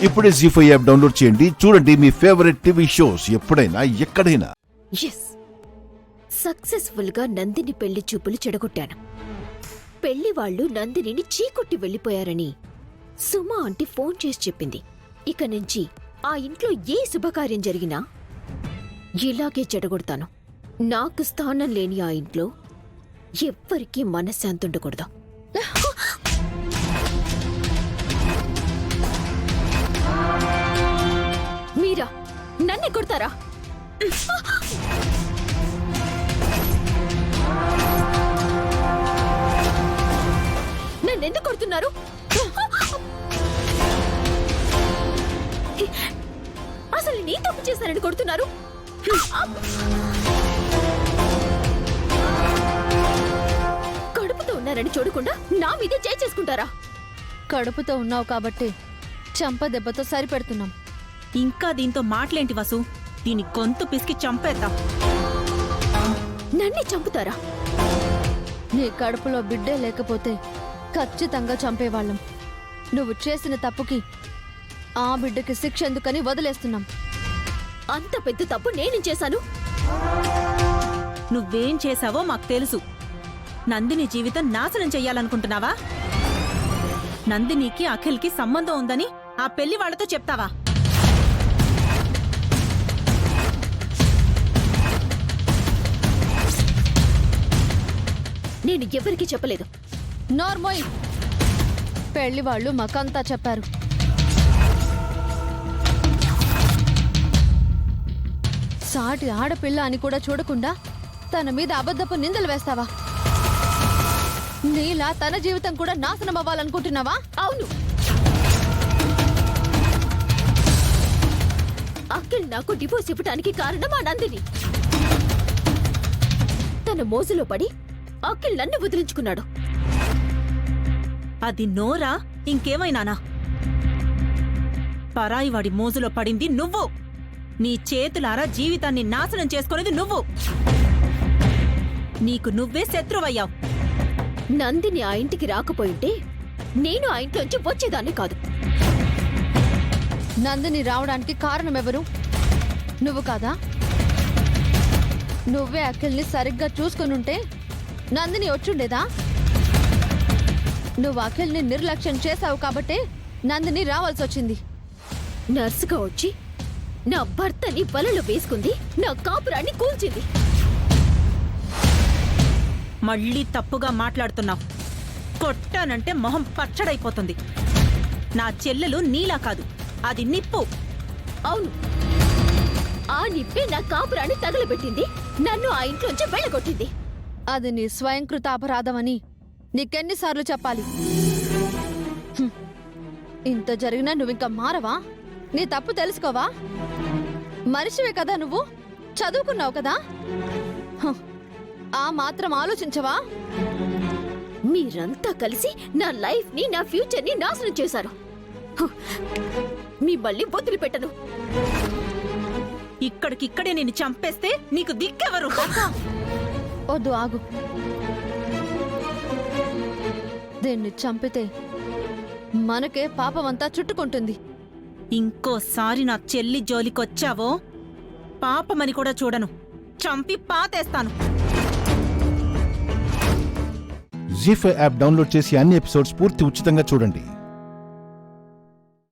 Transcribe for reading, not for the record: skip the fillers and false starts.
ఇప్పుడే జీ5 app download చేయండి. చూడండి మీ ఫేవరెట్ టీవీ షోస్ ఎప్పుడైనా ఎక్కడైనా. సక్సెస్ఫుల్ గా నందిని పెళ్లి చూపులు చెడగొట్టాను. పెళ్లి వాళ్ళు నందినిని చీకొట్టి వెళ్లిపోయారని సుమా ఆంటీ ఫోన్ చేసి చెప్పింది. ఇక నుంచి ఆ ఇంట్లో ఏ శుభకార్యం జరిగినా ఇలాగే చెడగొడతాను. నాకు స్థానం లేని ఆ ఇంట్లో ఎవ్వరికీ మనశ్శాంతి ఉండకూడదు. మీరా నన్నే కొడతారా? నన్నెందుకు కొడుతున్నారు? అసలు నీ తప్పు చేశానని కొడుతున్నారు. కడుపుతో ఉన్నారని చూడకుండా నా మీదే చేయి చేసుకుంటారా? కడుపుతో ఉన్నావు కాబట్టి చంప దెబ్బతో సరిపెడుతున్నాం. ఇంకా దీంతో మాటలేంటి వసు? దీని గొంతు పిసికి చంపేద్దాం. నన్నే చంపుతారా? నీ కడుపులో బిడ్డే లేకపోతే ఖచ్చితంగా చంపేవాళ్ళం. నువ్వు చేసిన తప్పుకి ఆ బిడ్డకి శిక్ష ఎందుకని వదిలేస్తున్నాం. అంత పెద్ద తప్పు నేను చేశాను. నువ్వేం చేశావో మాకు తెలుసు. నందిని జీవితం నాశనం చెయ్యాలనుకుంటున్నావా? నందినికి అఖిల్కి సంబంధం ఉందని ఆ పెళ్లి వాళ్లతో చెప్తావా? నేను ఎవరికీ చెప్పలేదు. నార్మోయ్, పెళ్లి వాళ్ళు మాకంతా చెప్పారు. సాటి ఆడపిల్ల అని కూడా చూడకుండా తన మీద అబద్ధపు నిందలు వేస్తావా? నీలా తన జీవితం కూడా నాశనం అవ్వాలనుకుంటున్నావా? అవును, అఖిల్ నాకు డివోర్స్ ఇవ్వడానికి కారణం ఆ నందిని. తన మోజులో పడి అఖిల్ నన్ను వదిలించుకున్నాడు. అది నోరా ఇంకేమైనానా? పరాయివాడి మోజులో పడింది నువ్వు. నీ చేతులారా జీవితాన్ని నాశనం చేసుకునేది నువ్వు. నీకు నువ్వే శత్రువయ్యావు. నందిని ఆ ఇంటికి రాకపోయింటే నేను ఆ ఇంట్లోంచి వచ్చేదాన్ని కాదు. నందిని రావడానికి కారణం ఎవరు? నువ్వు కాదా? నువ్వే అఖిల్ని సరిగ్గా చూసుకునుంటే నందిని వచ్చుండేదా? నువ్వు అఖిల్ని నిర్లక్ష్యం చేశావు కాబట్టే నందిని రావాల్సి వచ్చింది. నర్సుగా వచ్చి నా భర్తని వలలో వేసుకుంది, నా కాపురాన్ని కూల్చింది. మళ్ళీ తప్పుగా మాట్లాడుతున్నావు. కొట్టానంటే మొహం పచ్చడైపోతుంది. నా చెల్లెలు నీలా కాదు, అది నిప్పు. అవును, ఆ నిప్పే నా కాపురాన్ని తగలబెట్టింది, నన్ను ఆ ఇంట్లోంచి వెళ్ళగొట్టింది. అది నీ స్వయంకృత అపరాధమని నీకెన్నిసార్లు చెప్పాలి? ఇంత జరిగినా నువ్వింకా మారవా? నీ తప్పు తెలుసుకోవా? మనిషివే కదా నువ్వు, చదువుకున్నావు కదా, ఆ మాత్రం ఆలోచించవా? మీరంతా కలిసి నా లైఫ్ ని, నా ఫ్యూచర్ ని నాశనం చేశారు. మిమ్మల్ని వదిలిపెట్టను. ఇక్కడికిక్కడే నేను చంపేస్తే నీకు దిక్కెవరు? వద్దు, ఆగు. దీన్ని చంపితే మనకే పాపమంతా చుట్టుకుంటుంది. ఇంకోసారి నా చెల్లి జోలికొచ్చావో పాపమని కూడా చూడను, చంపి పాతేస్తాను. జీ5 యాప్ డౌన్లోడ్ చేసి అన్ని ఎపిసోడ్స్ పూర్తి ఉచితంగా చూడండి.